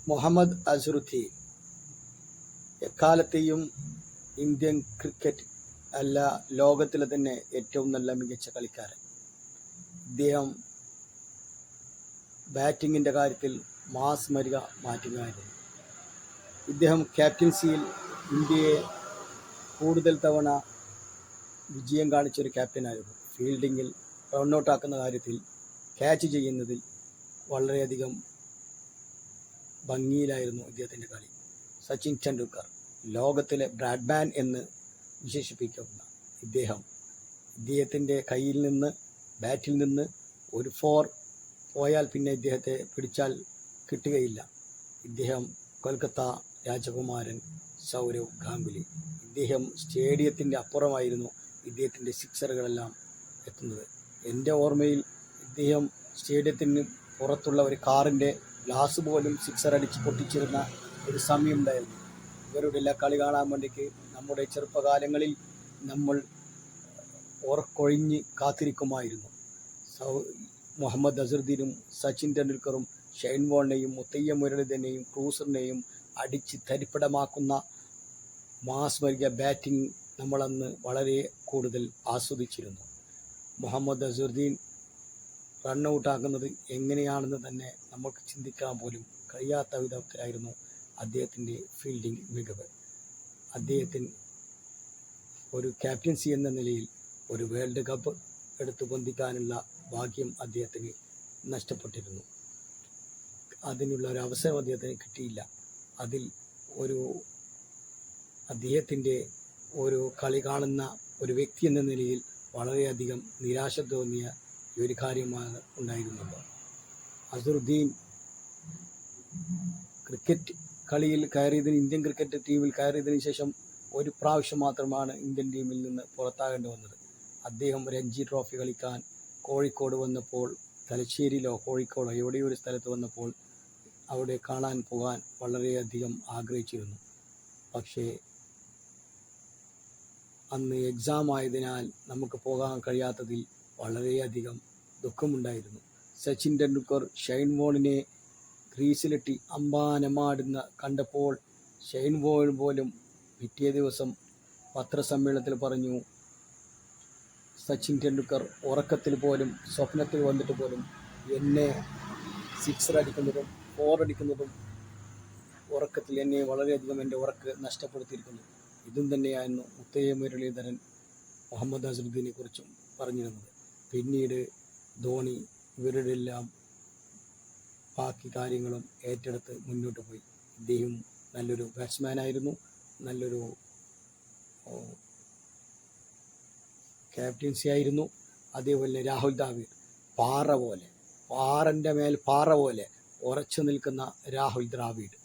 മുഹമ്മദ് അസ്ഹറുദ്ദീൻ എക്കാലത്തെയും Indian cricket അല്ല ലോകത്തിലെ തന്നെ ഏറ്റവും നല്ല മികച്ച കളിക്കാരൻ. ഇദ്ദേഹം ബാറ്റിങ്ങിൻ്റെ കാര്യത്തിൽ മാസ്മരിക മാറ്റുകയായിരുന്നു. ഇദ്ദേഹം ക്യാപ്റ്റൻസിയിൽ ഇന്ത്യയെ കൂടുതൽ തവണ വിജയം കാണിച്ചൊരു ക്യാപ്റ്റനായിരുന്നു. ഫീൽഡിങ്ങിൽ റണ്ണൗട്ടാക്കുന്ന കാര്യത്തിൽ, ക്യാച്ച് ചെയ്യുന്നതിൽ വളരെയധികം ഭംഗിയിലായിരുന്നു ഇദ്ദേഹത്തിൻ്റെ കളി. സച്ചിൻ ടെണ്ടുൽക്കർ, ലോകത്തിലെ ബ്രാഡ്മാൻ എന്ന് വിശേഷിപ്പിക്കുന്ന ഇദ്ദേഹത്തിൻ്റെ കയ്യിൽ നിന്ന്, ബാറ്റിൽ നിന്ന് ഒരു 4 പോയാൽ പിന്നെ ഇദ്ദേഹത്തെ പിടിച്ചാൽ കിട്ടുകയില്ല. ഇദ്ദേഹം കൊൽക്കത്ത രാജകുമാരൻ സൗരവ് ഗാംഗുലി. ഇദ്ദേഹം സ്റ്റേഡിയത്തിൻ്റെ അപ്പുറമായിരുന്നു ഇദ്ദേഹത്തിൻ്റെ സിക്സറുകളെല്ലാം എത്തുന്നത്. എൻ്റെ ഓർമ്മയിൽ ഇദ്ദേഹം സ്റ്റേഡിയത്തിന് പുറത്തുള്ള ഒരു കാറിൻ്റെ ഗ്ലാസ് പോലും സിക്സർ അടിച്ച് പൊട്ടിച്ചിരുന്ന ഒരു സമയമുണ്ടായിരുന്നു. ഇവരുടെ എല്ലാ കളി കാണാൻ വേണ്ടിക്ക് നമ്മുടെ ചെറുപ്പകാലങ്ങളിൽ നമ്മൾ ഉറക്കൊഴിഞ്ഞ് കാത്തിരിക്കുമായിരുന്നു. മുഹമ്മദ് അസ്ഹറുദ്ദീനും സച്ചിൻ ടെണ്ടുൽക്കറും ഷെയ്ൻ വോണിനെയും മുത്തയ്യ മുരളീധരനെയും ക്രൂസറിനെയും അടിച്ച് തരിപ്പടമാക്കുന്ന മാസ്മരിക ബാറ്റിംഗ് നമ്മളന്ന് വളരെ കൂടുതൽ ആസ്വദിച്ചിരുന്നു. മുഹമ്മദ് അസ്ഹറുദ്ദീൻ റണ്ണൗട്ടാക്കുന്നത് എങ്ങനെയാണെന്ന് തന്നെ നമുക്ക് ചിന്തിക്കാൻ പോലും കഴിയാത്ത വിധത്തിലായിരുന്നു അദ്ദേഹത്തിൻ്റെ ഫീൽഡിംഗ് മികവ്. അദ്ദേഹത്തിന് ഒരു ക്യാപ്റ്റൻസി എന്ന നിലയിൽ ഒരു വേൾഡ് കപ്പ് എടുത്തു പൊന്തിക്കാനുള്ള ഭാഗ്യം അദ്ദേഹത്തിന് നഷ്ടപ്പെട്ടിരുന്നു. അതിനുള്ള ഒരു അവസരം അദ്ദേഹത്തിന് കിട്ടിയില്ല. അതിൽ അദ്ദേഹത്തിൻ്റെ ഒരു കളി കാണുന്ന ഒരു വ്യക്തി എന്ന നിലയിൽ വളരെയധികം നിരാശ തോന്നിയ ഒരു കാര്യമാണ് ഉണ്ടായിരുന്നത്. അസ്ഹറുദ്ദീൻ ക്രിക്കറ്റ് കളിയിൽ കയറിയതിന്, ഇന്ത്യൻ ക്രിക്കറ്റ് ടീമിൽ കയറിയതിന് ശേഷം ഒരു പ്രാവശ്യം മാത്രമാണ് ഇന്ത്യൻ ടീമിൽ നിന്ന് പുറത്താകേണ്ടി വന്നത്. അദ്ദേഹം രഞ്ജി ട്രോഫി കളിക്കാൻ കോഴിക്കോട് വന്നപ്പോൾ, തലശ്ശേരിയിലോ കോഴിക്കോടോ എവിടെയോ ഒരു സ്ഥലത്ത് വന്നപ്പോൾ അവിടെ കാണാൻ പോകാൻ വളരെയധികം ആഗ്രഹിച്ചിരുന്നു. പക്ഷേ അന്ന് എക്സാം ആയതിനാൽ നമുക്ക് പോകാൻ കഴിയാത്തതിൽ വളരെയധികം ദുഃഖമുണ്ടായിരുന്നു. സച്ചിൻ ടെണ്ടുൽക്കർ ഷെയ്ൻ വോണിനെ ക്രീസിലിട്ടി അമ്പാനമാടുന്ന കണ്ടപ്പോൾ ഷെയ്ൻ വോൺ പോലും പിറ്റേ ദിവസം പത്രസമ്മേളനത്തിൽ പറഞ്ഞു, സച്ചിൻ ടെണ്ടുൽക്കർ ഉറക്കത്തിൽ പോലും, സ്വപ്നത്തിൽ വന്നിട്ട് പോലും എന്നെ സിക്സർ അടിക്കുന്നതും 4 അടിക്കുന്നതും ഉറക്കത്തിൽ എന്നെ വളരെയധികം എൻ്റെ ഉറക്ക് നഷ്ടപ്പെടുത്തിയിരിക്കുന്നു. ഇതും തന്നെയായിരുന്നു മുത്തയ്യ മുരളീധരൻ മുഹമ്മദ് അസ്ഹറുദ്ദീനെ കുറിച്ചും പറഞ്ഞിരുന്നത്. പിന്നീട് ധോണി ഇവരുടെ എല്ലാം ബാക്കി കാര്യങ്ങളും ഏറ്റെടുത്ത് മുന്നോട്ട് പോയി. ഇദ്ദേഹം നല്ലൊരു ബാറ്റ്സ്മാനായിരുന്നു, നല്ലൊരു ക്യാപ്റ്റൻസി ആയിരുന്നു. അതേപോലെ രാഹുൽ ദ്രാവിഡ്, പാറൻ്റെ മേൽ പാറ പോലെ ഉറച്ചു നിൽക്കുന്ന രാഹുൽ ദ്രാവിഡ്.